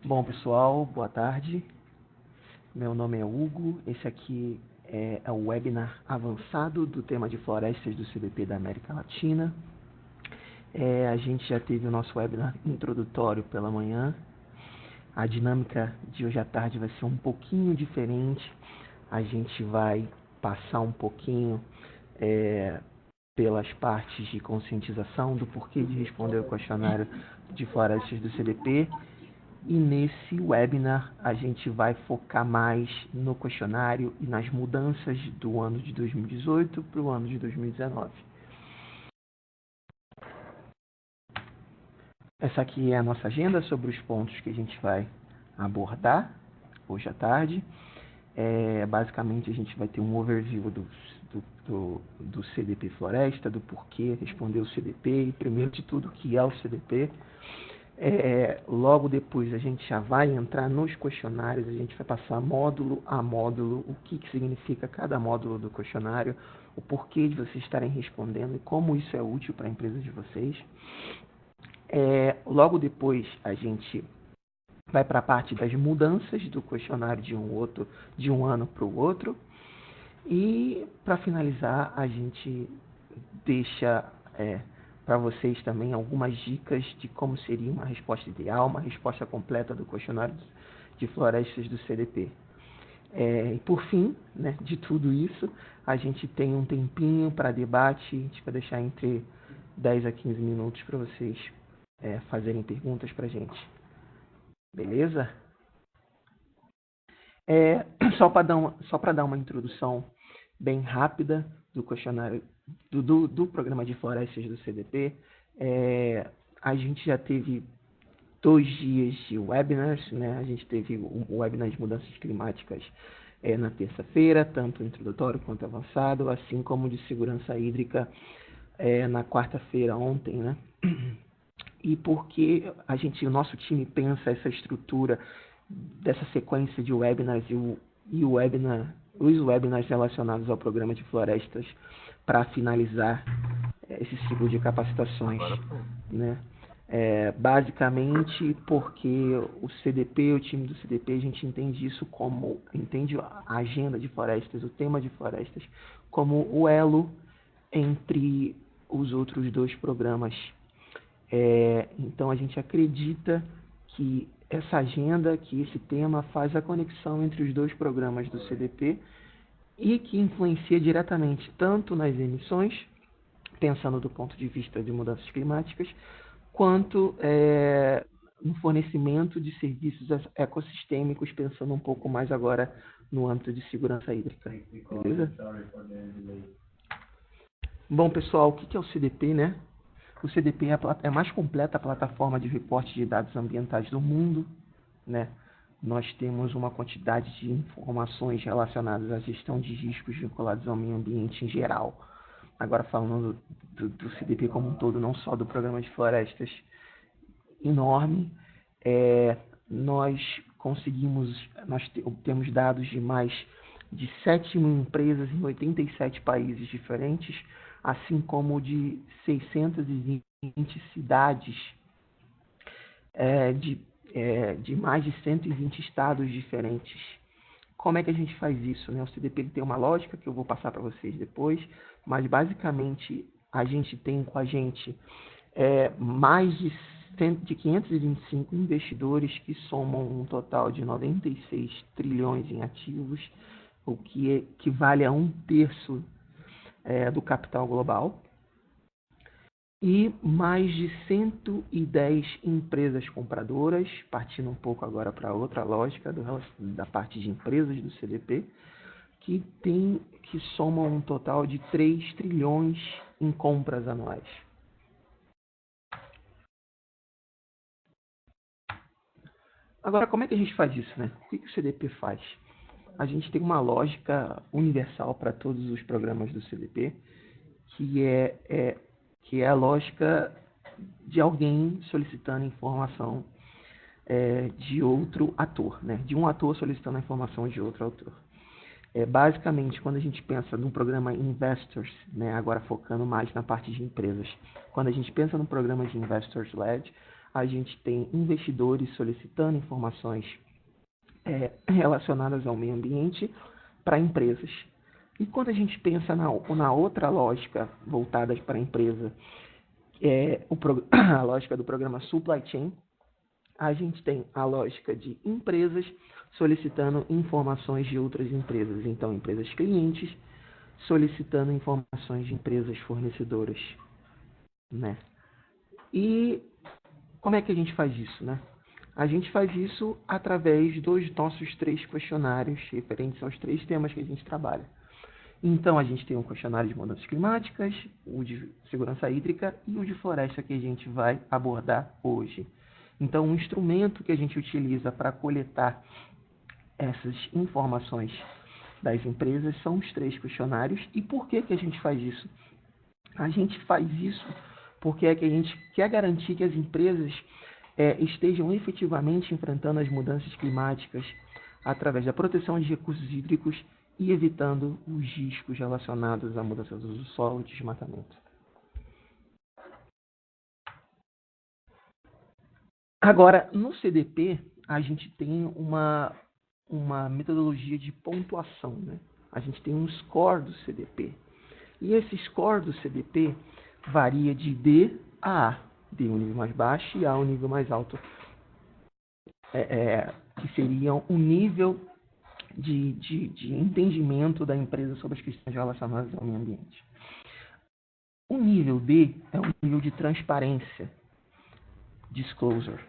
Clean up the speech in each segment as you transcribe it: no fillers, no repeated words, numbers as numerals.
Bom, pessoal, boa tarde. Meu nome é Hugo. Esse aqui é o webinar avançado do tema de florestas do CDP da América Latina. A gente já teve o nosso webinar introdutório pela manhã. A dinâmica de hoje à tarde vai ser um pouquinho diferente. A gente vai passar um pouquinho pelas partes de conscientização do porquê de responder o questionário de florestas do CDP. E nesse webinar a gente vai focar mais no questionário e nas mudanças do ano de 2018 para o ano de 2019. Essa aqui é a nossa agenda sobre os pontos que a gente vai abordar hoje à tarde. Basicamente a gente vai ter um overview do CDP Floresta, do porquê responder o CDP e, primeiro de tudo, o que é o CDP. Logo depois a gente já vai entrar nos questionários, a gente vai passar módulo a módulo, o que significa cada módulo do questionário, o porquê de vocês estarem respondendo e como isso é útil para a empresa de vocês. Logo depois a gente vai para a parte das mudanças do questionário de um ano para o outro. E para finalizar a gente deixa para vocês também algumas dicas de como seria uma resposta ideal, uma resposta completa do questionário de florestas do CDP. E por fim, né, de tudo isso, a gente tem um tempinho para debate, a gente vai deixar entre 10 a 15 minutos para vocês fazerem perguntas para a gente. Beleza? Só para dar uma introdução bem rápida do questionário do programa de florestas do CDP, a gente já teve 2 dias de webinars, né? A gente teve o webinar de mudanças climáticas na terça-feira, tanto introdutório quanto avançado, assim como de segurança hídrica na quarta-feira, ontem, né? E porque o nosso time pensa essa estrutura dessa sequência de webinars os webinars relacionados ao programa de florestas para finalizar esse ciclo de capacitações, né? Basicamente porque o CDP, o time do CDP, a gente entende a agenda de florestas, o tema de florestas, como o elo entre os outros 2 programas. Então a gente acredita que essa agenda, que esse tema faz a conexão entre os 2 programas do CDP e que influencia diretamente tanto nas emissões, pensando do ponto de vista de mudanças climáticas, quanto no fornecimento de serviços ecossistêmicos, pensando um pouco mais agora no âmbito de segurança hídrica. Beleza? Bom, pessoal, o que é o CDP, né? O CDP é a mais completa plataforma de reporte de dados ambientais do mundo, né? Nós temos uma quantidade de informações relacionadas à gestão de riscos vinculados ao meio ambiente em geral. Agora falando do CDP como um todo, não só do programa de florestas, enorme. Nós temos dados de mais de 7 mil empresas em 87 países diferentes, assim como de 620 cidades de mais de 120 estados diferentes. Como é que a gente faz isso, né? O CDP tem uma lógica que eu vou passar para vocês depois, mas basicamente a gente tem com a gente mais de 525 investidores que somam um total de 96 trilhões em ativos, o que equivale a 1/3 do capital global, e mais de 110 empresas compradoras, partindo um pouco agora para outra lógica da parte de empresas do CDP, que somam um total de 3 trilhões em compras anuais. Agora, como é que a gente faz isso, né? O que o CDP faz? A gente tem uma lógica universal para todos os programas do CDP, que é a lógica de alguém solicitando informação de outro ator, né? De um ator solicitando a informação de outro ator. Basicamente, quando a gente pensa no programa Investors, né, agora focando mais na parte de empresas, quando a gente pensa no programa de Investors Led, a gente tem investidores solicitando informações relacionadas ao meio ambiente para empresas. E quando a gente pensa na outra lógica voltada para a empresa, a lógica do programa Supply Chain, a gente tem a lógica de empresas solicitando informações de outras empresas. Então, empresas clientes solicitando informações de empresas fornecedoras, né? E como é que a gente faz isso, né? A gente faz isso através dos nossos 3 questionários referentes aos 3 temas que a gente trabalha. Então, a gente tem um questionário de mudanças climáticas, o de segurança hídrica e o de floresta que a gente vai abordar hoje. Então, um instrumento que a gente utiliza para coletar essas informações das empresas são os 3 questionários. E por que a gente faz isso? A gente faz isso porque a gente quer garantir que as empresas estejam efetivamente enfrentando as mudanças climáticas através da proteção de recursos hídricos e evitando os riscos relacionados à mudança do solo e desmatamento. Agora, no CDP, a gente tem uma metodologia de pontuação, né? A gente tem um score do CDP. E esse score do CDP varia de D a A. D é o nível mais baixo e A é o nível mais alto. Que seriam o nível de entendimento da empresa sobre as questões relacionadas ao meio ambiente. O nível D é o nível de transparência, disclosure.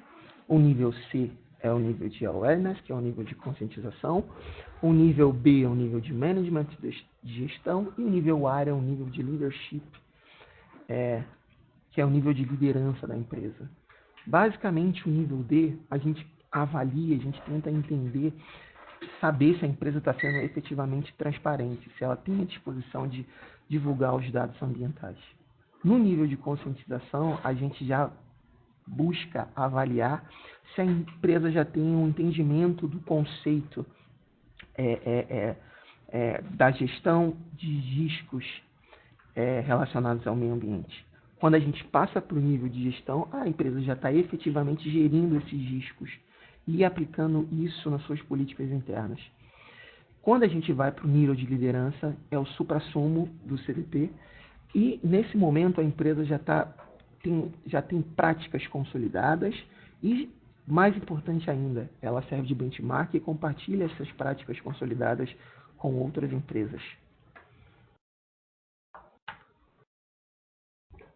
O nível C é o nível de awareness, que é o nível de conscientização. O nível B é o nível de management, de gestão. E o nível A é o nível de leadership, que é o nível de liderança da empresa. Basicamente, o nível D, a gente avalia, a gente tenta entender, saber se a empresa está sendo efetivamente transparente, se ela tem a disposição de divulgar os dados ambientais. No nível de conscientização, a gente já busca avaliar se a empresa já tem um entendimento do conceito da gestão de riscos relacionados ao meio ambiente. Quando a gente passa para o nível de gestão, a empresa já está efetivamente gerindo esses riscos e aplicando isso nas suas políticas internas. Quando a gente vai para o nível de liderança, é o suprassumo do CDP, e nesse momento a empresa já tem práticas consolidadas e, mais importante ainda, ela serve de benchmark e compartilha essas práticas consolidadas com outras empresas.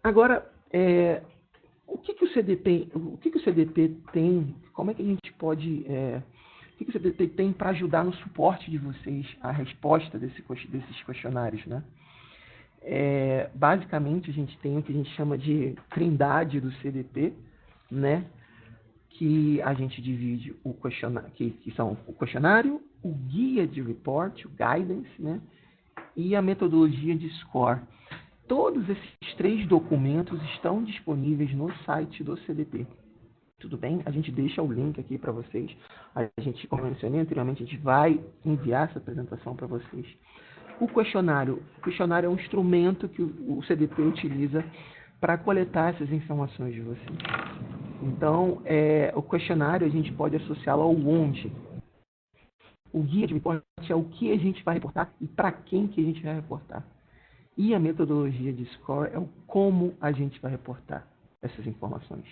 Agora, o que o CDP tem? Como é que a gente pode... o que o CDP tem para ajudar no suporte de vocês a resposta desses questionários, né? Basicamente, a gente tem o que a gente chama de trindade do CDP, né? Que a gente divide o questionário, que são o questionário, o guia de report, o guidance, né? E a metodologia de score. Todos esses 3 documentos estão disponíveis no site do CDP. Tudo bem? A gente deixa o link aqui para vocês. A gente, como eu mencionei anteriormente, a gente vai enviar essa apresentação para vocês. O questionário é um instrumento que o CDP utiliza para coletar essas informações de vocês. Então, o questionário a gente pode associá-lo ao onde. O guia de report é o que a gente vai reportar e para quem que a gente vai reportar. E a metodologia de score é o como a gente vai reportar essas informações.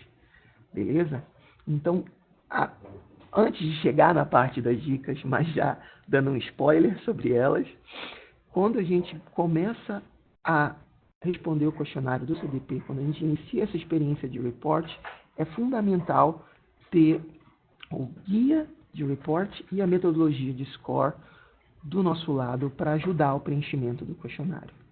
Beleza? Então, antes de chegar na parte das dicas, mas já dando um spoiler sobre elas, quando a gente começa a responder o questionário do CDP, quando a gente inicia essa experiência de report, é fundamental ter o guia de report e a metodologia de score do nosso lado para ajudar o preenchimento do questionário.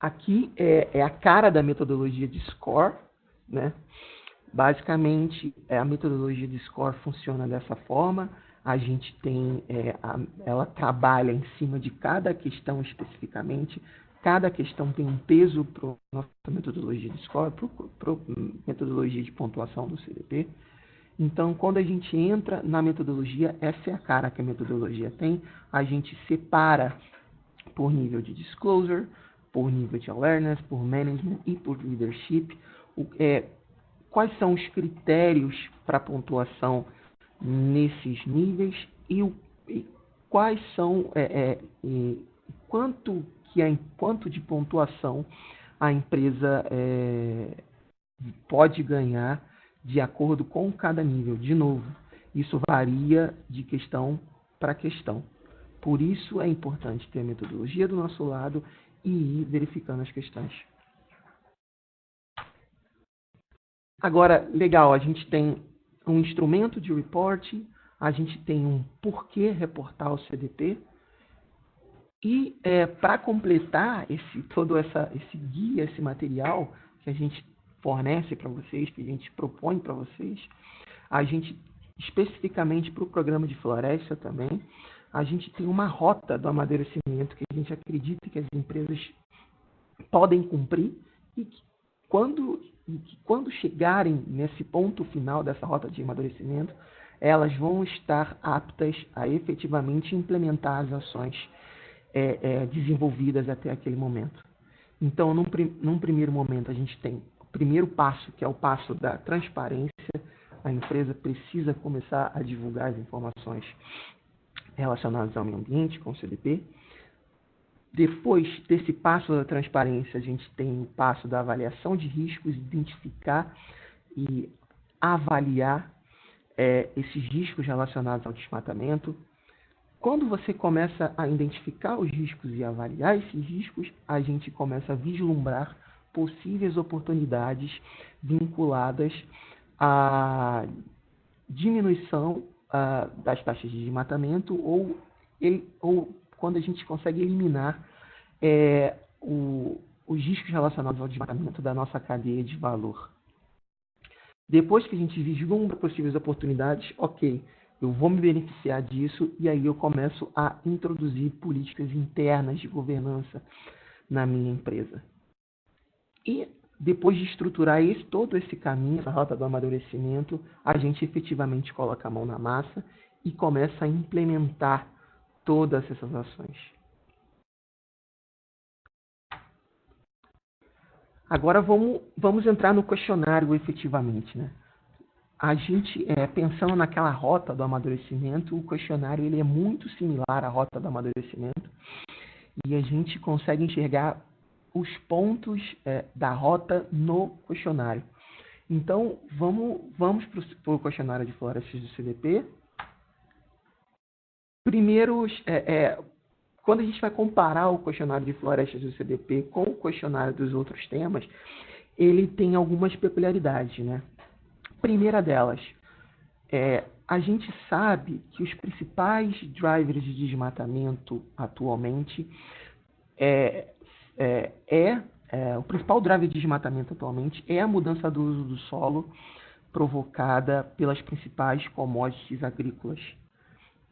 Aqui é a cara da metodologia de score, né? Basicamente, a metodologia de score funciona dessa forma. A gente tem, ela trabalha em cima de cada questão especificamente. Cada questão tem um peso para a nossa metodologia de score, para a metodologia de pontuação do CDP. Então, quando a gente entra na metodologia, essa é a cara que a metodologia tem. A gente separa por nível de disclosure, por nível de awareness, por management e por leadership, quais são os critérios para pontuação nesses níveis e quais são quanto de pontuação a empresa pode ganhar de acordo com cada nível. De novo, isso varia de questão para questão. Por isso é importante ter a metodologia do nosso lado e ir verificando as questões. Agora, legal, a gente tem um instrumento de reporting, a gente tem um porquê reportar o CDP, e para completar todo esse guia, esse material que a gente fornece para vocês, que a gente propõe para vocês, a gente, especificamente para o programa de floresta também, a gente tem uma rota do amadurecimento que a gente acredita que as empresas podem cumprir e que quando chegarem nesse ponto final dessa rota de amadurecimento, elas vão estar aptas a efetivamente implementar as ações desenvolvidas até aquele momento. Então, num primeiro momento, a gente tem o primeiro passo, que é o passo da transparência. A empresa precisa começar a divulgar as informações relacionadas ao meio ambiente, com o CDP. Depois desse passo da transparência, a gente tem o passo da avaliação de riscos, identificar e avaliar esses riscos relacionados ao desmatamento. Quando você começa a identificar os riscos e avaliar esses riscos, a gente começa a vislumbrar possíveis oportunidades vinculadas à diminuição das taxas de desmatamento ou quando a gente consegue eliminar os riscos relacionados ao desmatamento da nossa cadeia de valor. Depois que a gente vislumbra possíveis oportunidades, ok, eu vou me beneficiar disso e aí eu começo a introduzir políticas internas de governança na minha empresa. E depois de estruturar todo esse caminho, essa rota do amadurecimento, a gente efetivamente coloca a mão na massa e começa a implementar todas essas ações. Agora vamos entrar no questionário efetivamente, né? A gente, pensando naquela rota do amadurecimento, o questionário ele é muito similar à rota do amadurecimento e a gente consegue enxergar os pontos da rota no questionário. Então, vamos para o questionário de florestas do CDP. Primeiro, quando a gente vai comparar o questionário de florestas do CDP com o questionário dos outros temas, ele tem algumas peculiaridades, né? Primeira delas, a gente sabe que os principais drivers de desmatamento atualmente o principal driver de desmatamento atualmente é a mudança do uso do solo provocada pelas principais commodities agrícolas,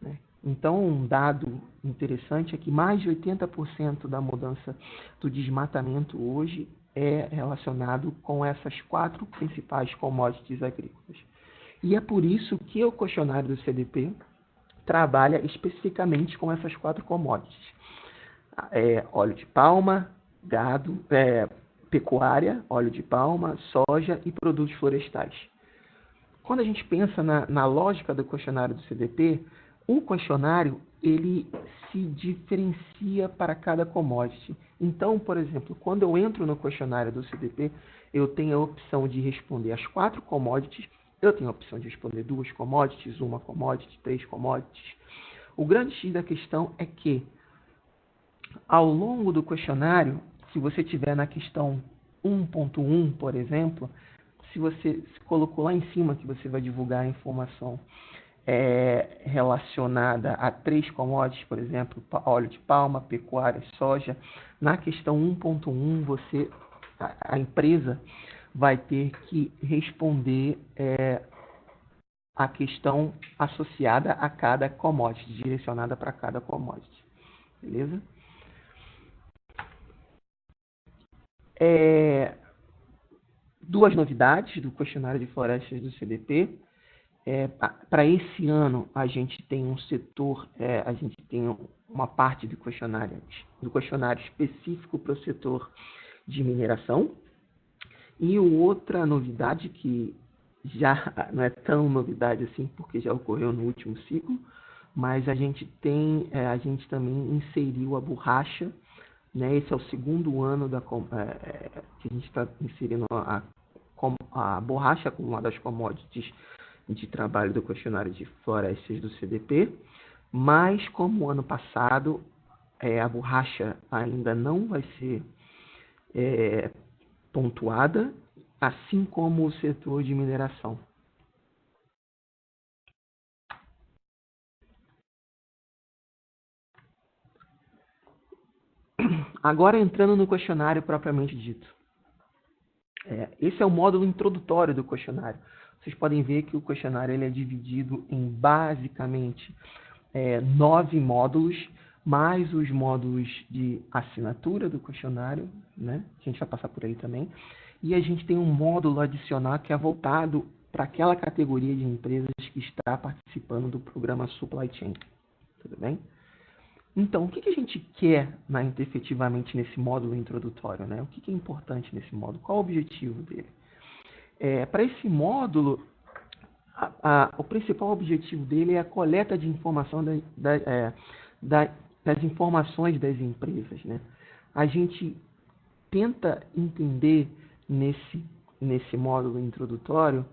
né? Então, um dado interessante é que mais de 80% da mudança do desmatamento hoje é relacionado com essas 4 principais commodities agrícolas. E é por isso que o questionário do CDP trabalha especificamente com essas 4 commodities. Óleo de palma, gado, pecuária, óleo de palma, soja e produtos florestais. Quando a gente pensa na lógica do questionário do CDP, o questionário ele se diferencia para cada commodity. Então, por exemplo, quando eu entro no questionário do CDP, eu tenho a opção de responder as 4 commodities, eu tenho a opção de responder 2 commodities, 1 commodity, 3 commodities. O grande X da questão é que, ao longo do questionário, se você tiver na questão 1.1, por exemplo, se você colocou lá em cima que você vai divulgar a informação relacionada a 3 commodities, por exemplo, óleo de palma, pecuária, soja, na questão 1.1, a empresa vai ter que responder a questão associada a cada commodity, direcionada para cada commodity. Beleza? Duas novidades do questionário de florestas do CDP. Para esse ano, a gente tem um setor, a gente tem uma parte do questionário específico para o setor de mineração E outra novidade que já não é tão novidade assim, porque já ocorreu no último ciclo, mas a gente também inseriu a borracha, né? Esse é o segundo ano que a gente está inserindo a borracha como uma das commodities de trabalho do questionário de florestas do CDP, mas como ano passado a borracha ainda não vai ser pontuada, assim como o setor de mineração. Agora entrando no questionário propriamente dito. Esse é o módulo introdutório do questionário. Vocês podem ver que o questionário ele é dividido em basicamente 9 módulos, mais os módulos de assinatura do questionário, né? A gente vai passar por aí também. E a gente tem um módulo adicional que é voltado para aquela categoria de empresas que está participando do programa Supply Chain. Tudo bem? Então, o que a gente quer efetivamente nesse módulo introdutório, né? O que é importante nesse módulo? Qual o objetivo dele? Para esse módulo, o principal objetivo dele é a coleta de informação das informações das empresas, né? A gente tenta entender nesse módulo introdutório,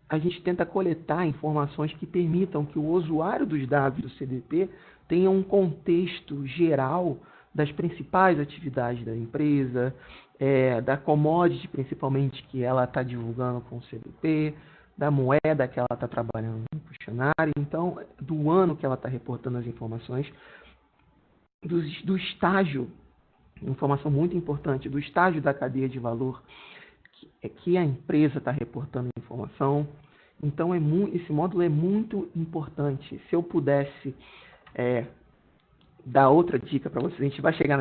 a gente tenta coletar informações que permitam que o usuário dos dados do CDP tenha um contexto geral das principais atividades da empresa, da commodity principalmente que ela está divulgando com o CDP, da moeda que ela está trabalhando no questionário, então do ano que ela está reportando as informações, do estágio, informação muito importante, do estágio da cadeia de valor que a empresa está reportando a informação. Então, esse módulo é muito importante. Se eu pudesse dar outra dica para vocês, a gente vai chegar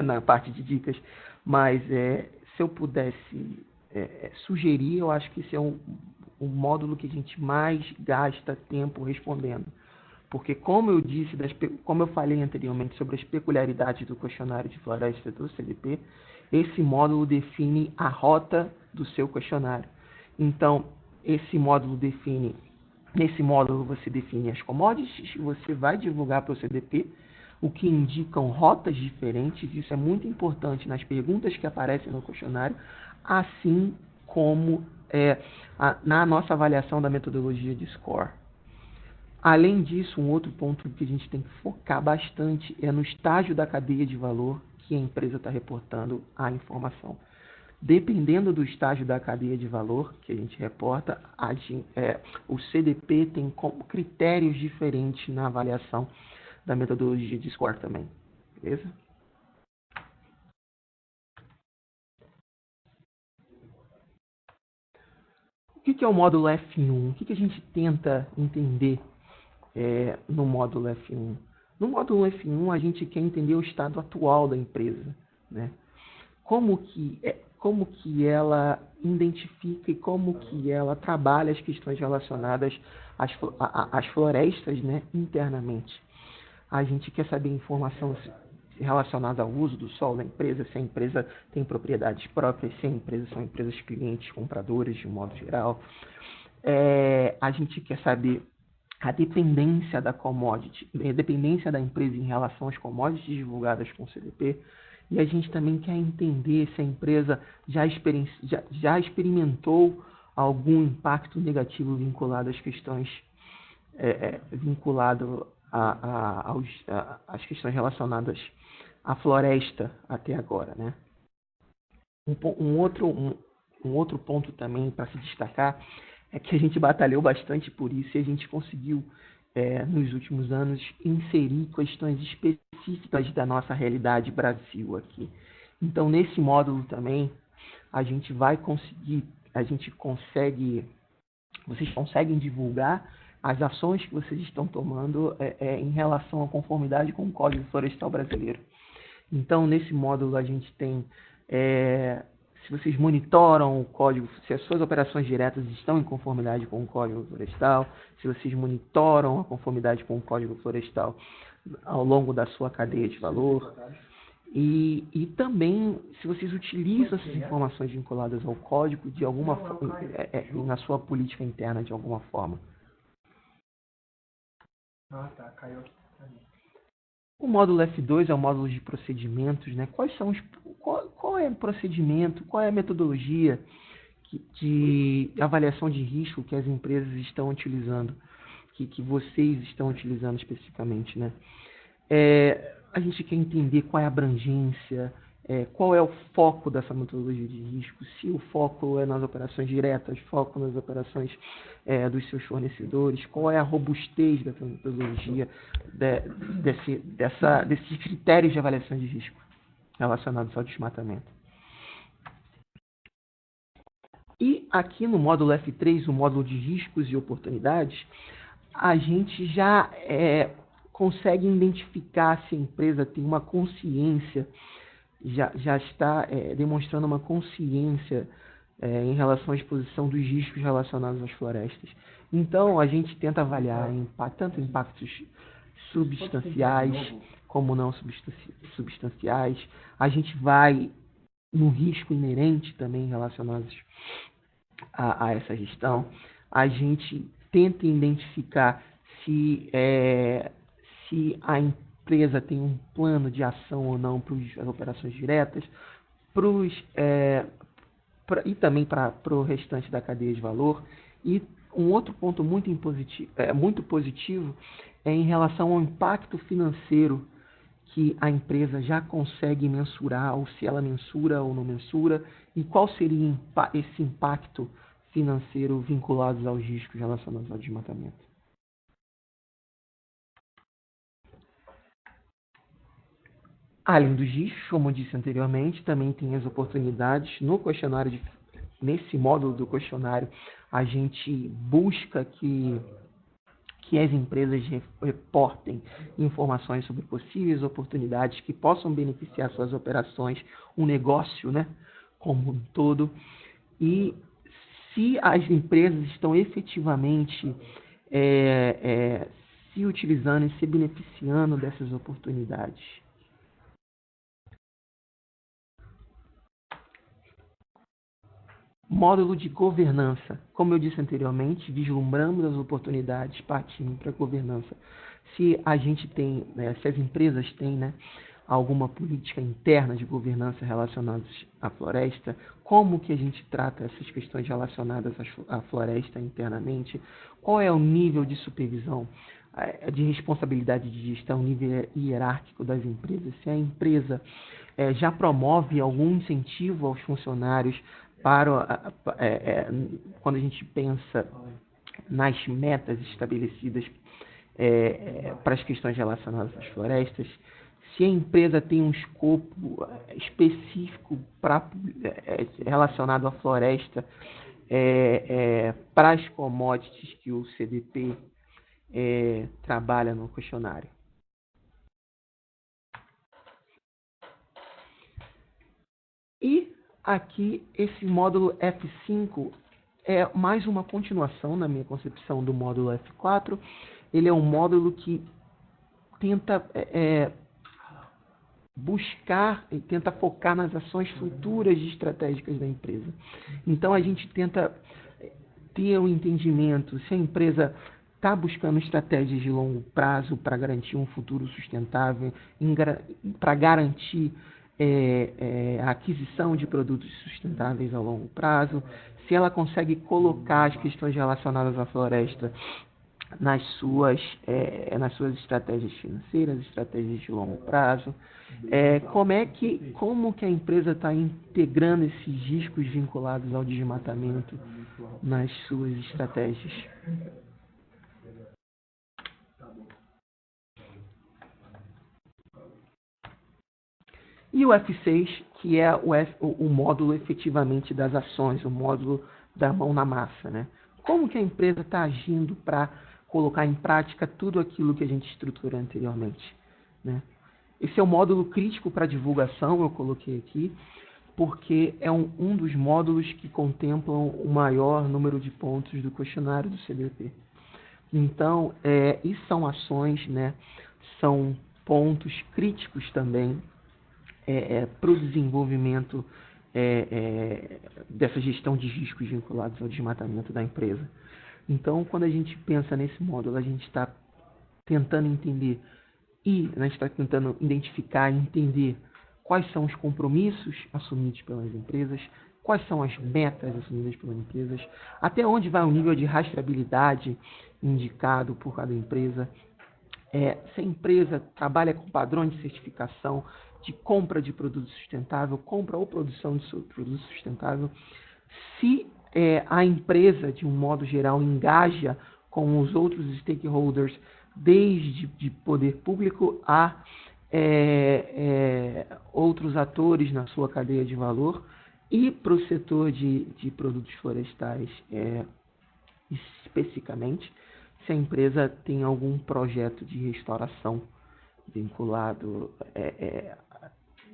na parte de dicas, mas se eu pudesse sugerir, eu acho que esse é o módulo que a gente mais gasta tempo respondendo. Porque, como eu disse, como eu falei anteriormente sobre as peculiaridades do questionário de floresta do CDP, esse módulo define a rota do seu questionário. Então, nesse módulo você define as commodities, você vai divulgar para o CDP, o que indicam rotas diferentes. Isso é muito importante nas perguntas que aparecem no questionário, assim como na nossa avaliação da metodologia de score. Além disso, um outro ponto que a gente tem que focar bastante é no estágio da cadeia de valor que a empresa está reportando a informação. Dependendo do estágio da cadeia de valor que a gente reporta, o CDP tem critérios diferentes na avaliação da metodologia de score também. Beleza? O que é o módulo F1? O que a gente tenta entender no módulo F1? No módulo F1, a gente quer entender o estado atual da empresa, né? Como que ela identifica e como que ela trabalha as questões relacionadas às florestas, né, internamente. A gente quer saber informação relacionada ao uso do solo da empresa, se a empresa tem propriedades próprias, se a empresa são empresas clientes, compradores, de um modo geral. A gente quer saber a dependência da commodity, a dependência da empresa em relação às commodities divulgadas com o CDP. E a gente também quer entender se a empresa já experimentou algum impacto negativo vinculado às questões às questões relacionadas à floresta até agora, né? Um outro ponto também para se destacar é que a gente batalhou bastante por isso e a gente conseguiu, nos últimos anos, inserir questões específicas da nossa realidade Brasil aqui. Então, nesse módulo também, vocês conseguem divulgar as ações que vocês estão tomando em relação à conformidade com o Código Florestal Brasileiro. Então, nesse módulo, a gente tem se vocês monitoram o código, se as suas operações diretas estão em conformidade com o Código Florestal, se vocês monitoram a conformidade com o Código Florestal ao longo da sua cadeia de valor. E também, se vocês utilizam essas informações vinculadas ao código de alguma forma, na sua política interna de alguma forma. Ah, tá, caiu aqui. O módulo F2 é o módulo de procedimentos, né? Qual é o procedimento, qual é a metodologia de avaliação de risco que as empresas estão utilizando, que vocês estão utilizando especificamente, né? A gente quer entender qual é a abrangência, qual é o foco dessa metodologia de risco, se o foco é nas operações diretas, foco nas operações dos seus fornecedores, qual é a robustez dessa metodologia, desses critérios de avaliação de risco relacionados ao desmatamento. E aqui no módulo F3, o módulo de riscos e oportunidades, a gente já consegue identificar se a empresa tem uma consciência, já está demonstrando uma consciência em relação à exposição dos riscos relacionados às florestas. Então, a gente tenta avaliar tanto impactos substanciais como não substanciais. A gente vai no risco inerente também relacionados a essa gestão. A gente tenta identificar se a empresa tem um plano de ação ou não para as operações diretas, e também para o restante da cadeia de valor. E um outro ponto muito positivo é em relação ao impacto financeiro que a empresa já consegue mensurar, ou se ela mensura ou não mensura, e qual seria esse impacto financeiro vinculados aos riscos relacionados ao desmatamento. Além dos riscos, como eu disse anteriormente, também tem as oportunidades. No questionário, nesse módulo do questionário, a gente busca que as empresas reportem informações sobre possíveis oportunidades que possam beneficiar suas operações, o negócio, né, como um todo, e se as empresas estão efetivamente se utilizando e se beneficiando dessas oportunidades. Módulo de governança. Como eu disse anteriormente, vislumbramos as oportunidades partindo para a governança. Se a gente tem, se as empresas têm, alguma política interna de governança relacionada à floresta, como que a gente trata essas questões relacionadas à floresta internamente, qual é o nível de supervisão, de responsabilidade de gestão, nível hierárquico das empresas, se a empresa já promove algum incentivo aos funcionários quando a gente pensa nas metas estabelecidas para as questões relacionadas às florestas, se a empresa tem um escopo específico relacionado à floresta para as commodities que o CDP trabalha no questionário. E aqui, esse módulo F5 é mais uma continuação, na minha concepção, do módulo F4. Ele é um módulo que tenta buscar e tenta focar nas ações futuras e estratégicas da empresa. Então, a gente tenta ter um entendimento se a empresa está buscando estratégias de longo prazo para garantir um futuro sustentável, para garantir a aquisição de produtos sustentáveis a longo prazo, se ela consegue colocar as questões relacionadas à floresta nas suas estratégias financeiras, estratégias de longo prazo, como que a empresa está integrando esses riscos vinculados ao desmatamento nas suas estratégias. E o F6, que é o módulo efetivamente das ações, o módulo da mão na massa, né? Como que a empresa está agindo para colocar em prática tudo aquilo que a gente estruturou anteriormente, né? Esse é o módulo crítico para divulgação, eu coloquei aqui, porque é um dos módulos que contemplam o maior número de pontos do questionário do CDP. Então, e são ações, né? São pontos críticos também para o desenvolvimento dessa gestão de riscos vinculados ao desmatamento da empresa. Então, quando a gente pensa nesse módulo, a gente está tentando entender a gente está tentando identificar e entender quais são os compromissos assumidos pelas empresas, quais são as metas assumidas pelas empresas, até onde vai o nível de rastreabilidade indicado por cada empresa, se a empresa trabalha com padrões de certificação de compra de produto sustentável, compra ou produção de produto sustentável, se a empresa, de um modo geral, engaja com os outros stakeholders, desde de poder público a outros atores na sua cadeia de valor, e para o setor de produtos florestais especificamente, se a empresa tem algum projeto de restauração vinculado,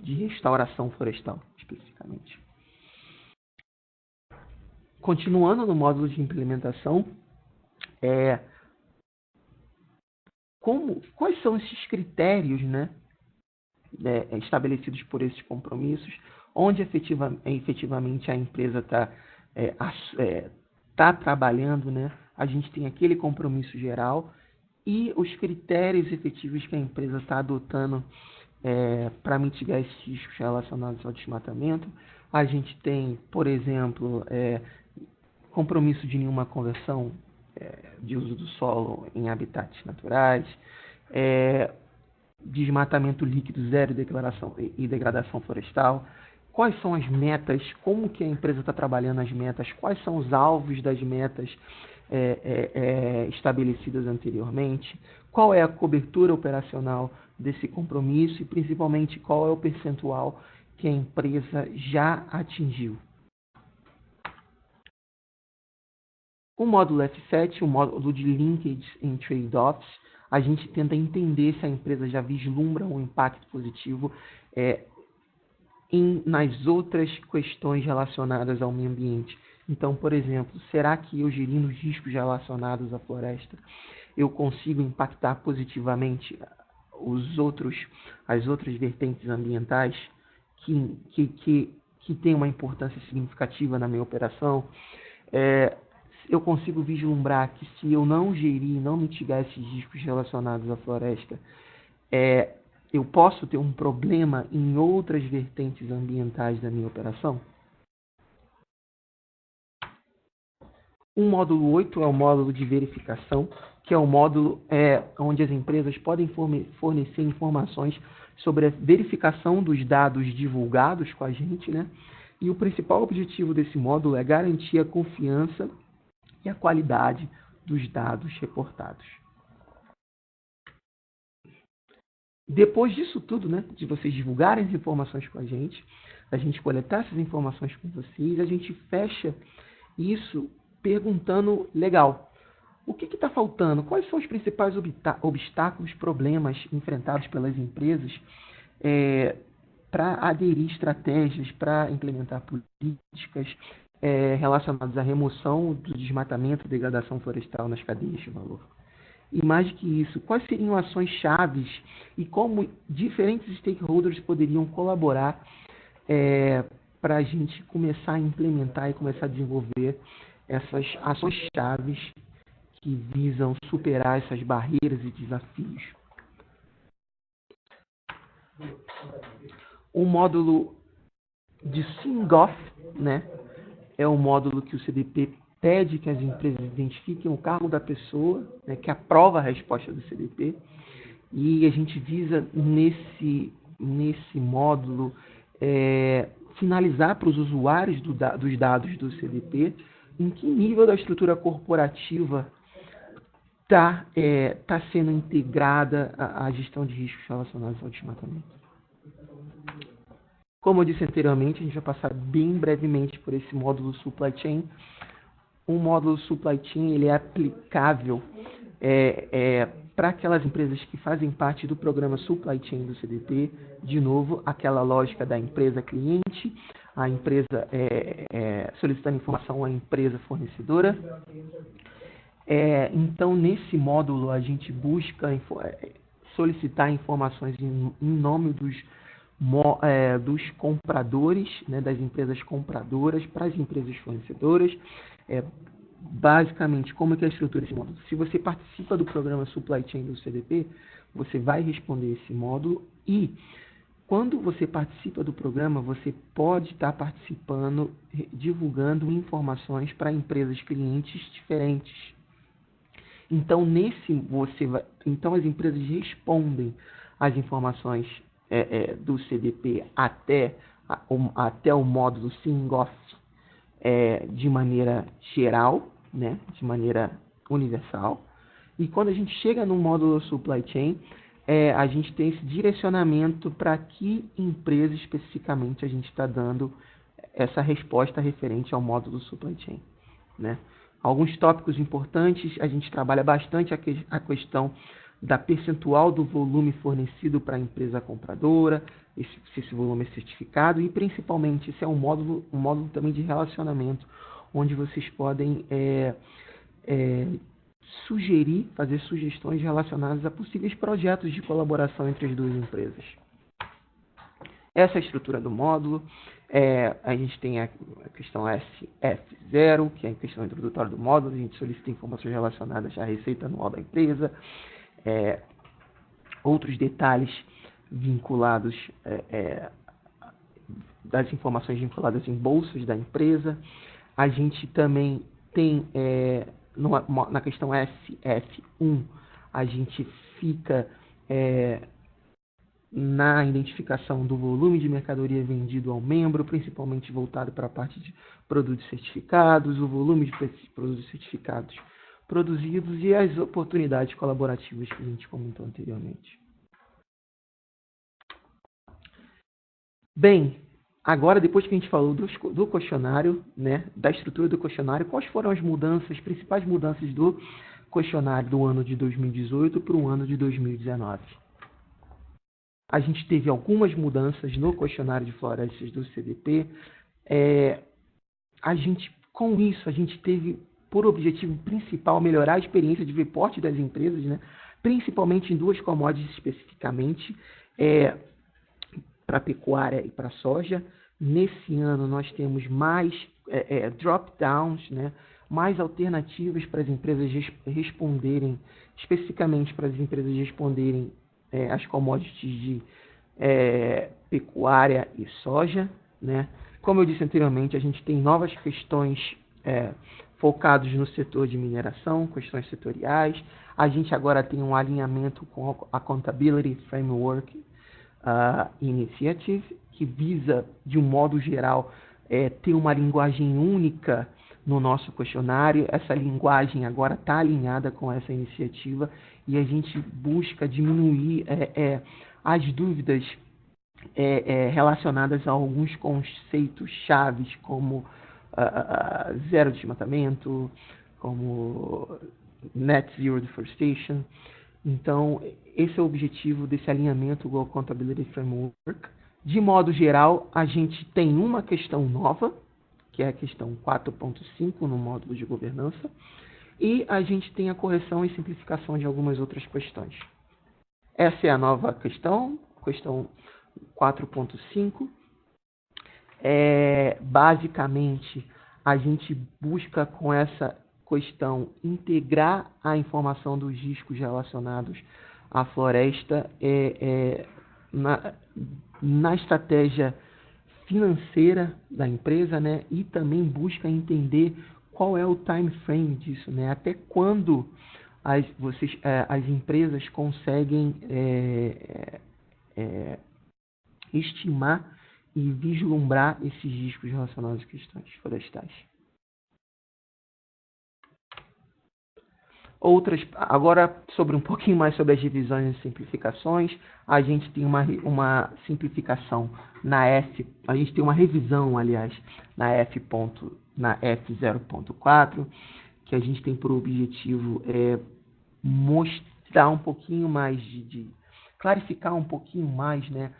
de restauração florestal especificamente. Continuando no módulo de implementação, quais são esses critérios, né, estabelecidos por esses compromissos, onde efetivamente a empresa está trabalhando, né? A gente tem aquele compromisso geral e os critérios efetivos que a empresa está adotando para mitigar esses riscos relacionados ao desmatamento. A gente tem, por exemplo, compromisso de nenhuma conversão de uso do solo em habitats naturais, desmatamento líquido zero e degradação florestal. Quais são as metas, como que a empresa está trabalhando as metas, quais são os alvos das metas estabelecidas anteriormente, qual é a cobertura operacional desse compromisso e, principalmente, qual é o percentual que a empresa já atingiu. O módulo F7, o módulo de Linkage and Trade-offs, a gente tenta entender se a empresa já vislumbra um impacto positivo nas outras questões relacionadas ao meio ambiente. Então, por exemplo, será que eu gerindo os riscos relacionados à floresta, eu consigo impactar positivamente as outras vertentes ambientais que têm uma importância significativa na minha operação? Eu consigo vislumbrar que se eu não gerir, não mitigar esses riscos relacionados à floresta, eu posso ter um problema em outras vertentes ambientais da minha operação? O módulo 8 é o módulo de verificação, que é o módulo onde as empresas podem fornecer informações sobre a verificação dos dados divulgados com a gente, né? E o principal objetivo desse módulo é garantir a confiança e a qualidade dos dados reportados. Depois disso tudo, né, de vocês divulgarem as informações com a gente coletar essas informações com vocês, a gente fecha isso perguntando, legal, o que está faltando? Quais são os principais obstáculos, problemas enfrentados pelas empresas para aderir estratégias, para implementar políticas relacionadas à remoção do desmatamento e degradação florestal nas cadeias de valor? E mais do que isso, quais seriam ações chaves e como diferentes stakeholders poderiam colaborar para a gente começar a implementar e começar a desenvolver essas ações chaves que visam superar essas barreiras e desafios. O módulo de SINGOF, né, é o módulo que o CDP pede que as empresas identifiquem o cargo da pessoa, né, que aprova a resposta do CDP, e a gente visa nesse módulo sinalizar para os usuários dos dados do CDP em que nível da estrutura corporativa está sendo integrada a gestão de riscos relacionados ao desmatamento. Como eu disse anteriormente, a gente vai passar bem brevemente por esse módulo Supply Chain. O módulo Supply Chain ele é aplicável para aquelas empresas que fazem parte do programa Supply Chain do CDP. De novo, aquela lógica da empresa cliente, a empresa solicitando informação à empresa fornecedora. Então, nesse módulo, a gente busca solicitar informações em nome dos compradores, né, das empresas compradoras para as empresas fornecedoras. Basicamente, como é que é a estrutura desse módulo? Se você participa do programa Supply Chain do CDP, você vai responder esse módulo e quando você participa do programa, você pode estar participando, divulgando informações para empresas clientes diferentes. Então, então as empresas respondem as informações do CDP até o módulo SINGOF de maneira geral, né, de maneira universal. E quando a gente chega no módulo Supply Chain, a gente tem esse direcionamento para que empresa especificamente a gente está dando essa resposta referente ao módulo Supply Chain, né? Alguns tópicos importantes, a gente trabalha bastante a questão da percentual do volume fornecido para a empresa compradora, se esse volume é certificado, e principalmente esse é um módulo também de relacionamento, onde vocês podem fazer sugestões relacionadas a possíveis projetos de colaboração entre as duas empresas. Essa é a estrutura do módulo. A gente tem a questão SF0, que é a questão introdutória do módulo. A gente solicita informações relacionadas à receita anual da empresa. Outros detalhes vinculados, das informações vinculadas em bolsas da empresa. A gente também tem, na questão SF1, a gente fica na identificação do volume de mercadoria vendido ao membro, principalmente voltado para a parte de produtos certificados, o volume de produtos certificados produzidos e as oportunidades colaborativas que a gente comentou anteriormente. Bem, agora, depois que a gente falou do questionário, né, da estrutura do questionário, quais foram as principais mudanças do questionário do ano de 2018 para o ano de 2019? A gente teve algumas mudanças no questionário de florestas do CDP. Com isso, a gente teve por objetivo principal melhorar a experiência de reporte das empresas, né, principalmente em duas commodities especificamente, para pecuária e para soja. Nesse ano nós temos mais drop-downs, né, mais alternativas para as empresas responderem, especificamente para as empresas responderem as commodities de pecuária e soja, né. Como eu disse anteriormente, a gente tem novas questões focadas no setor de mineração, questões setoriais. A gente agora tem um alinhamento com a Accountability Framework Initiative, que visa, de um modo geral, ter uma linguagem única no nosso questionário. Essa linguagem agora está alinhada com essa iniciativa e a gente busca diminuir as dúvidas relacionadas a alguns conceitos chaves, como zero desmatamento, como Net Zero Deforestation. Então, esse é o objetivo desse alinhamento com o Accountability Framework. De modo geral, a gente tem uma questão nova, que é a questão 4.5 no módulo de governança, e a gente tem a correção e simplificação de algumas outras questões. Essa é a nova questão 4.5. Basicamente, a gente busca com essa questão integrar a informação dos riscos relacionados à floresta na estratégia financeira da empresa, né? E também busca entender qual é o time frame disso, né? Até quando as empresas conseguem estimar e vislumbrar esses riscos relacionados a questões florestais. Agora, um pouquinho mais sobre as divisões e simplificações, a gente tem uma simplificação a gente tem uma revisão, aliás, na F0.4, que a gente tem por objetivo mostrar um pouquinho mais clarificar um pouquinho mais, né,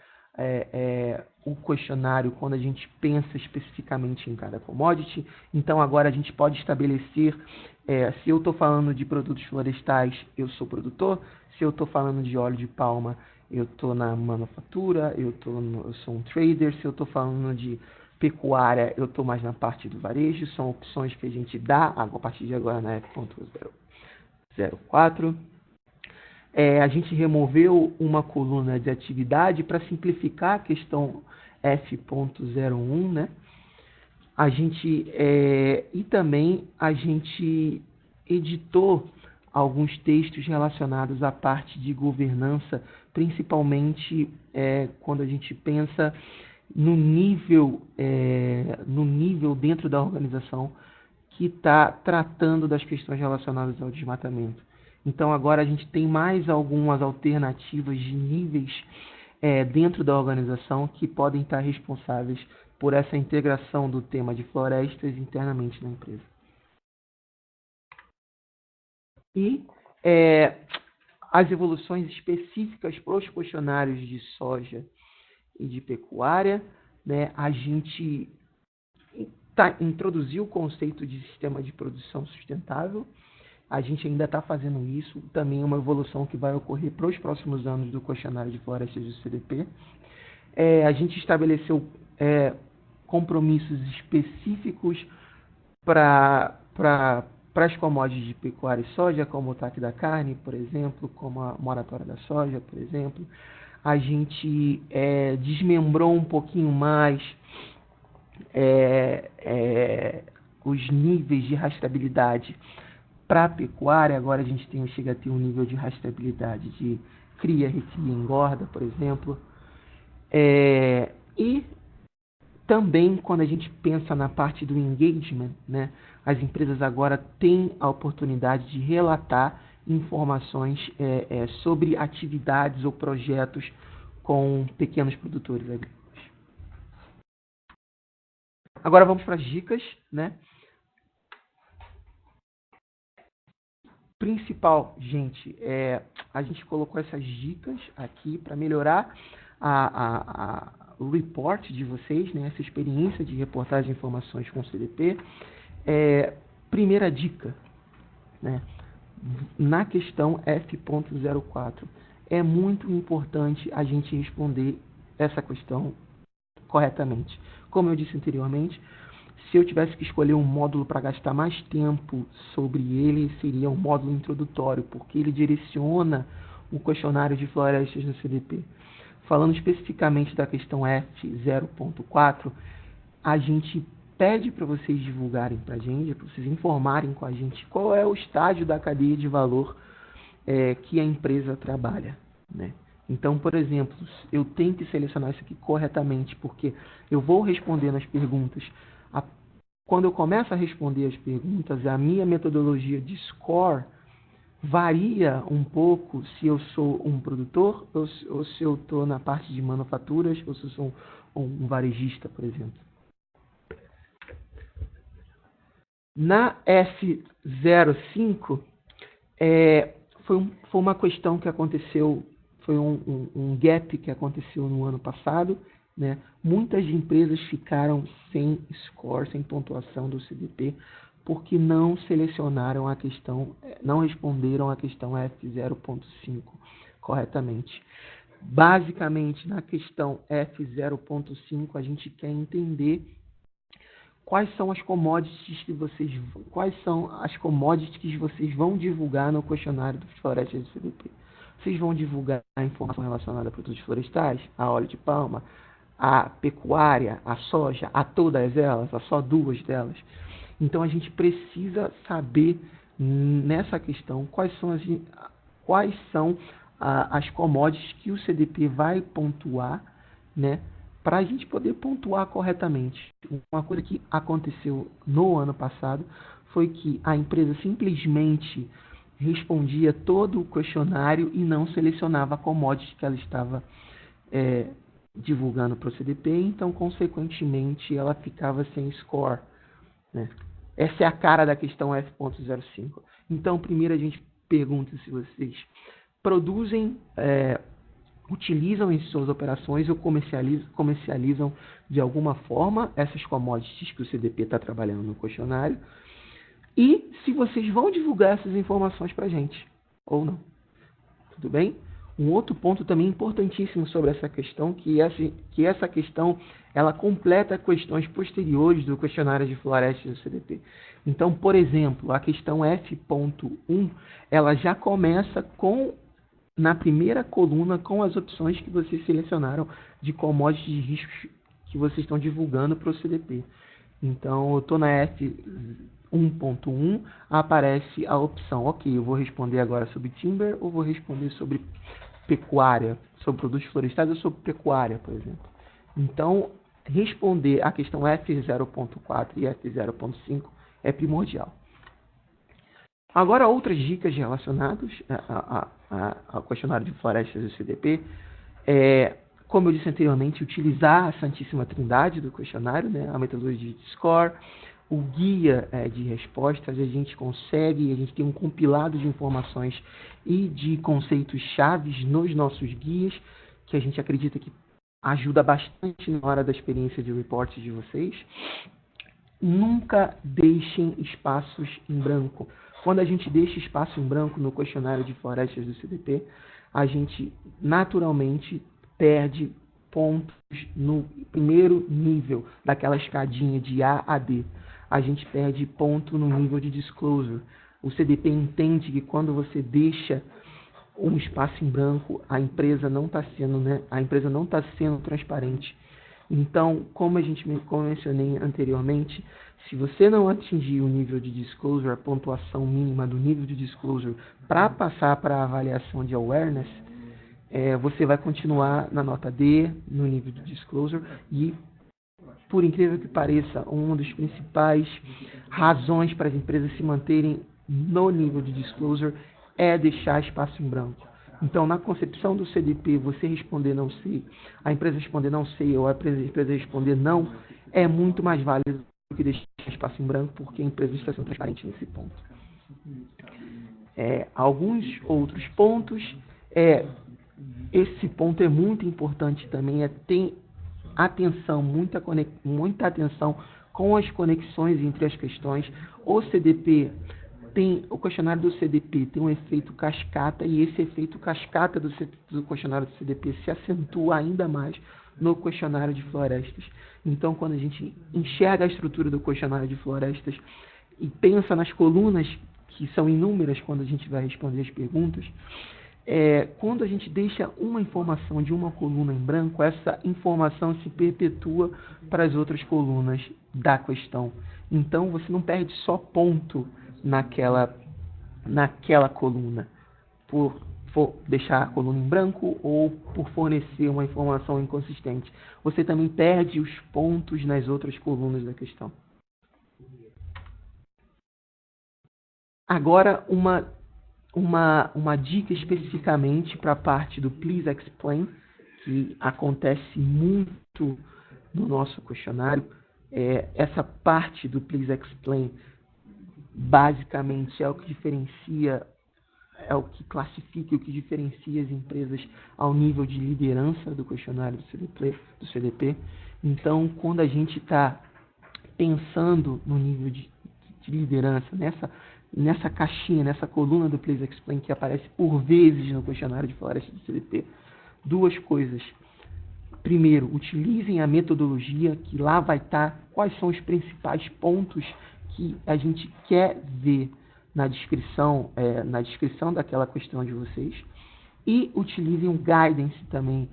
o questionário quando a gente pensa especificamente em cada commodity. Então, agora a gente pode estabelecer, se eu estou falando de produtos florestais, eu sou produtor. Se eu estou falando de óleo de palma, eu estou na manufatura, eu sou um trader. Se eu estou falando de pecuária, eu estou mais na parte do varejo. São opções que a gente dá a partir de agora na F.04. A gente removeu uma coluna de atividade para simplificar a questão F.01, né? E também a gente editou alguns textos relacionados à parte de governança, principalmente quando a gente pensa no nível dentro da organização que está tratando das questões relacionadas ao desmatamento. Então, agora a gente tem mais algumas alternativas de níveis dentro da organização que podem estar responsáveis por essa integração do tema de florestas internamente na empresa. E as evoluções específicas para os questionários de soja e de pecuária, né? A gente introduziu o conceito de sistema de produção sustentável. A gente ainda está fazendo isso, também é uma evolução que vai ocorrer para os próximos anos do questionário de florestas do CDP. A gente estabeleceu compromissos específicos para as commodities de pecuária e soja, como o TAC da carne, por exemplo, como a moratória da soja, por exemplo. A gente desmembrou um pouquinho mais os níveis de rastreabilidade para a pecuária. Agora a gente chega a ter um nível de rastreabilidade de cria, recria e engorda, por exemplo. E também, quando a gente pensa na parte do engagement, né, as empresas agora têm a oportunidade de relatar informações sobre atividades ou projetos com pequenos produtores agrícolas. Agora vamos para as dicas, né? Principal, gente, a gente colocou essas dicas aqui para melhorar o report de vocês, né? Essa experiência de reportagem de informações com o CDP. Primeira dica, né? Na questão F.04, é muito importante a gente responder essa questão corretamente. Como eu disse anteriormente, se eu tivesse que escolher um módulo para gastar mais tempo sobre ele, seria um módulo introdutório, porque ele direciona o questionário de florestas no CDP. Falando especificamente da questão F.0.4, a gente pede para vocês divulgarem para a gente, para vocês informarem com a gente qual é o estágio da cadeia de valor que a empresa trabalha, né? Então, por exemplo, eu tenho que selecionar isso aqui corretamente, porque eu vou responder nas perguntas. Quando eu começo a responder as perguntas, a minha metodologia de score varia um pouco se eu sou um produtor ou se eu estou na parte de manufaturas ou se eu sou um varejista, por exemplo. Na F.05, foi uma questão que aconteceu, foi um gap que aconteceu no ano passado, né? Muitas empresas ficaram sem score, sem pontuação do CDP, porque não selecionaram a questão, não responderam a questão F.0.5 corretamente. Basicamente, na questão F.0.5, a gente quer entender quais são as commodities que vocês vão divulgar no questionário dos florestas do CDP. Vocês vão divulgar a informação relacionada a produtos florestais, a óleo de palma, a pecuária, a soja, a todas elas, a só duas delas. Então a gente precisa saber nessa questão quais são as commodities que o CDP vai pontuar, né, para a gente poder pontuar corretamente. Uma coisa que aconteceu no ano passado foi que a empresa simplesmente respondia todo o questionário e não selecionava a commodity que ela estava divulgando para o CDP, então, consequentemente, ela ficava sem score, né? Essa é a cara da questão F.05. Então, primeiro a gente pergunta se vocês produzem, utilizam em suas operações ou comercializam de alguma forma essas commodities que o CDP está trabalhando no questionário, e se vocês vão divulgar essas informações para a gente ou não. Tudo bem? Um outro ponto também importantíssimo sobre essa questão, que essa questão ela completa questões posteriores do questionário de florestas do CDP. Então, por exemplo, a questão F.1, ela já começa na primeira coluna com as opções que vocês selecionaram de commodities de riscos que vocês estão divulgando para o CDP. Então, eu estou na F1.1, aparece a opção, ok, eu vou responder agora sobre timber ou vou responder sobre pecuária, sobre produtos florestais ou sobre pecuária, por exemplo. Então, responder a questão F0.4 e F0.5 é primordial. Agora, outras dicas relacionadas ao questionário de florestas do CDP como eu disse anteriormente, utilizar a Santíssima Trindade do questionário, né, a metodologia de score, o guia de respostas, a gente tem um compilado de informações e de conceitos chaves nos nossos guias, que a gente acredita que ajuda bastante na hora da experiência de reportes de vocês. Nunca deixem espaços em branco. Quando a gente deixa espaço em branco no questionário de florestas do CDP, a gente naturalmente perde pontos no primeiro nível daquela escadinha de A a D. A gente perde ponto no nível de disclosure. O CDP entende que quando você deixa um espaço em branco, a empresa não está sendo transparente. Então, como eu mencionei anteriormente, se você não atingir o nível de disclosure, a pontuação mínima do nível de disclosure para passar para a avaliação de awareness, você vai continuar na nota D, no nível de disclosure, e, por incrível que pareça, uma das principais razões para as empresas se manterem no nível de disclosure é deixar espaço em branco. Então, na concepção do CDP, você responder não sei, a empresa responder não sei, ou a empresa responder não, é muito mais válido do que deixar espaço em branco, porque a empresa está sendo transparente nesse ponto. Alguns outros pontos, esse ponto é muito importante também, ter atenção, muita atenção com as conexões entre as questões. O questionário do CDP tem um efeito cascata, e esse efeito cascata do questionário do CDP se acentua ainda mais no questionário de florestas. Então, quando a gente enxerga a estrutura do questionário de florestas e pensa nas colunas, que são inúmeras quando a gente vai responder as perguntas, quando a gente deixa uma informação de uma coluna em branco, essa informação se perpetua para as outras colunas da questão. Então, você não perde só ponto naquela coluna por deixar a coluna em branco ou por fornecer uma informação inconsistente. Você também perde os pontos nas outras colunas da questão. Agora, uma dica especificamente para a parte do Please Explain, que acontece muito no nosso questionário. Essa parte do Please Explain, basicamente, é o que diferencia, é o que classifica, o que diferencia as empresas ao nível de liderança do questionário do CDP. Então, quando a gente está pensando no nível de liderança, nessa caixinha, nessa coluna do Please Explain, que aparece por vezes no questionário de florestas do CDP, duas coisas. Primeiro, utilizem a metodologia, que lá vai estar quais são os principais pontos que a gente quer ver na descrição daquela questão de vocês. E utilizem o guidance também,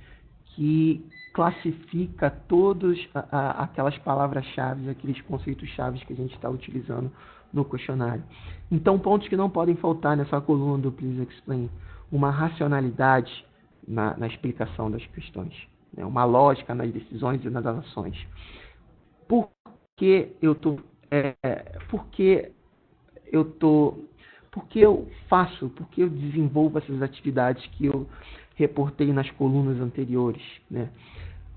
que classifica todas aquelas palavras-chave, aqueles conceitos-chave que a gente está utilizando no questionário. Então, pontos que não podem faltar nessa coluna do Please Explain: uma racionalidade na explicação das questões, né? Uma lógica nas decisões e nas ações. Por que eu desenvolvo essas atividades que eu reportei nas colunas anteriores, né?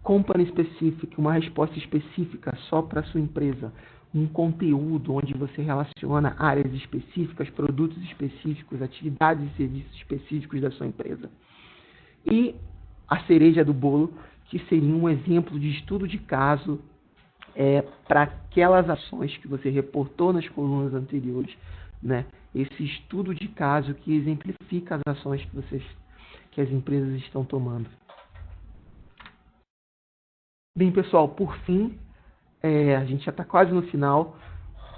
Company specific, uma resposta específica só para a sua empresa. Um conteúdo onde você relaciona áreas específicas, produtos específicos, atividades e serviços específicos da sua empresa. E a cereja do bolo, que seria um exemplo de estudo de caso para aquelas ações que você reportou nas colunas anteriores, né? Esse estudo de caso que exemplifica as ações que as empresas estão tomando. Bem, pessoal, por fim, a gente já está quase no final,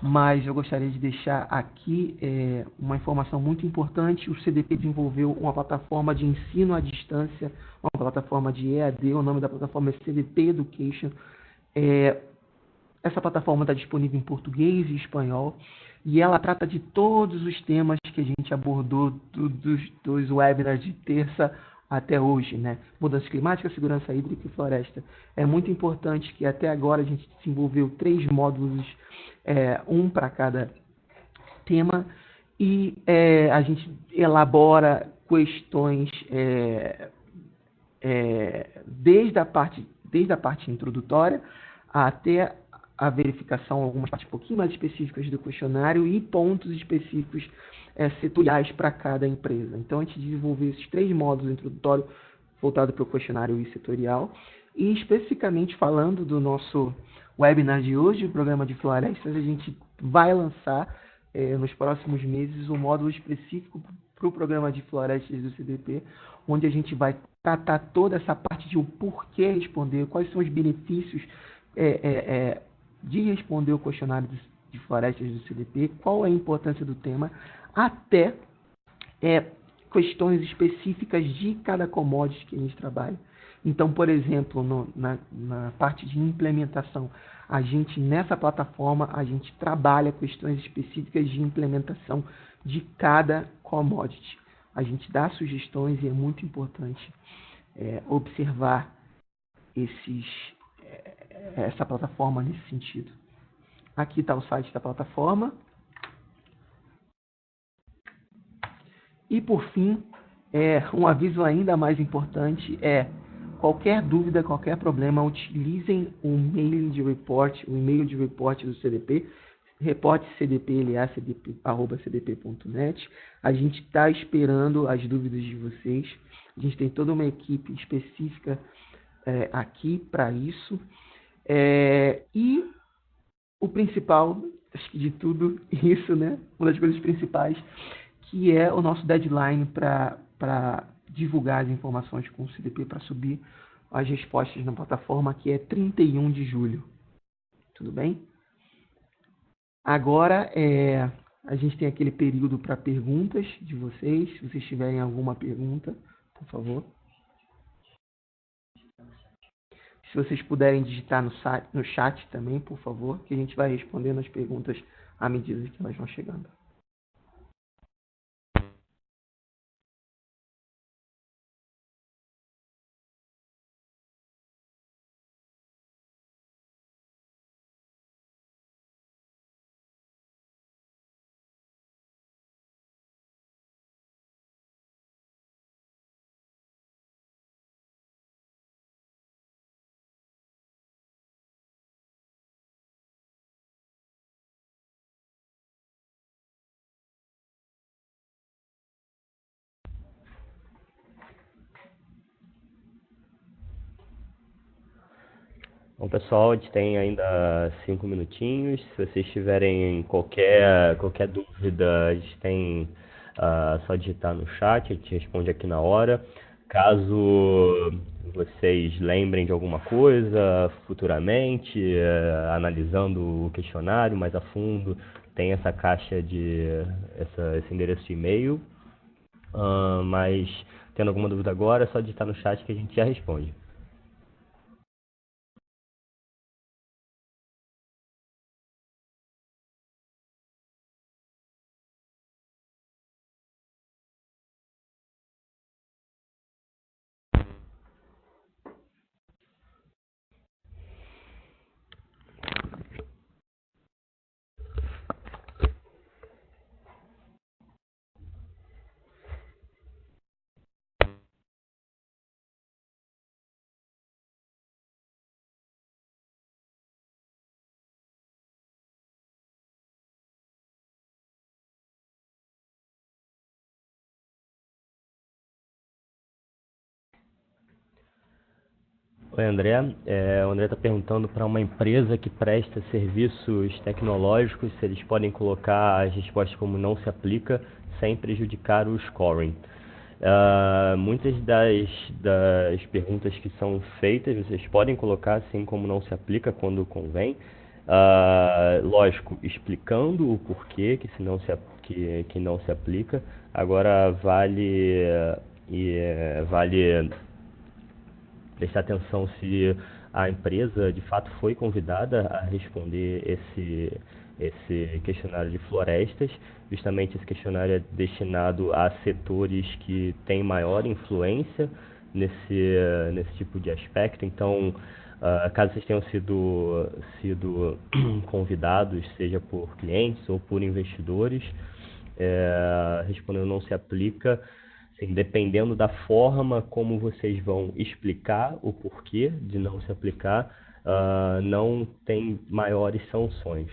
mas eu gostaria de deixar aqui uma informação muito importante. O CDP desenvolveu uma plataforma de ensino à distância, uma plataforma de EAD, o nome da plataforma é CDP Education. Essa plataforma está disponível em português e espanhol, e ela trata de todos os temas que a gente abordou dos webinars de terça até hoje, né? Mudança climática, segurança hídrica e floresta. É muito importante que até agora a gente desenvolveu 3 módulos, um para cada tema, e a gente elabora questões desde a parte introdutória até a verificação, algumas partes um pouquinho mais específicas do questionário e pontos específicos setoriais para cada empresa. Então, a gente desenvolveu esses 3 módulos introdutórios voltados para o questionário e setorial. E, especificamente falando do nosso webinar de hoje, o programa de florestas, a gente vai lançar nos próximos meses um módulo específico para o programa de florestas do CDP, onde a gente vai tratar toda essa parte de o porquê responder, quais são os benefícios de responder o questionário de florestas do CDP, qual é a importância do tema, até questões específicas de cada commodity que a gente trabalha. Então, por exemplo, na parte de implementação, nessa plataforma, a gente trabalha questões específicas de implementação de cada commodity. A gente dá sugestões e é muito importante observar essa plataforma nesse sentido. Aqui está o site da plataforma. E, por fim, um aviso ainda mais importante qualquer dúvida, qualquer problema, utilizem o e-mail de report do CDP, reporte cdp@cdp.net. A gente está esperando as dúvidas de vocês. A gente tem toda uma equipe específica aqui para isso. E o principal, acho que de tudo isso, né? Uma das coisas principais, que é o nosso deadline para divulgar as informações com o CDP, para subir as respostas na plataforma, que é 31 de julho. Tudo bem? Agora, a gente tem aquele período para perguntas de vocês. Se vocês tiverem alguma pergunta, por favor. Se vocês puderem digitar no chat também, por favor, que a gente vai respondendo as perguntas à medida que elas vão chegando. Bom, pessoal, a gente tem ainda 5 minutinhos. Se vocês tiverem qualquer dúvida, a gente tem só digitar no chat, a gente responde aqui na hora. Caso vocês lembrem de alguma coisa futuramente, analisando o questionário mais a fundo, tem essa caixa esse endereço de e-mail. Mas tendo alguma dúvida agora, é só digitar no chat que a gente já responde. Oi, André. O André está perguntando para uma empresa que presta serviços tecnológicos se eles podem colocar as respostas como não se aplica sem prejudicar o scoring. Muitas das perguntas que são feitas, vocês podem colocar assim como não se aplica quando convém. Lógico, explicando o porquê que não se aplica. Agora vale prestar atenção se a empresa de fato foi convidada a responder esse questionário de florestas. Justamente esse questionário é destinado a setores que têm maior influência nesse tipo de aspecto. Então, caso vocês tenham sido convidados, seja por clientes ou por investidores, respondendo não se aplica. Assim, dependendo da forma como vocês vão explicar o porquê de não se aplicar, não tem maiores sanções.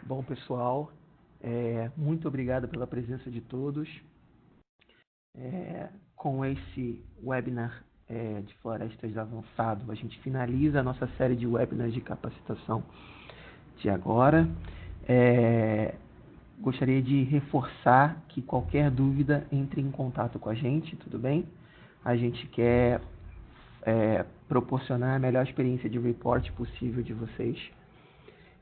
Bom, pessoal, muito obrigado pela presença de todos. Com esse webinar de florestas avançado, a gente finaliza a nossa série de webinars de capacitação de agora. Gostaria de reforçar que qualquer dúvida, entre em contato com a gente, tudo bem? A gente quer proporcionar a melhor experiência de report possível de vocês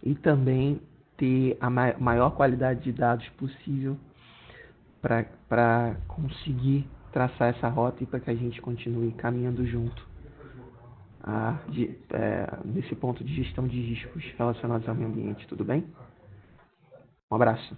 e também ter a maior qualidade de dados possível para conseguir traçar essa rota e para que a gente continue caminhando junto nesse ponto de gestão de riscos relacionados ao meio ambiente, tudo bem? Um abraço.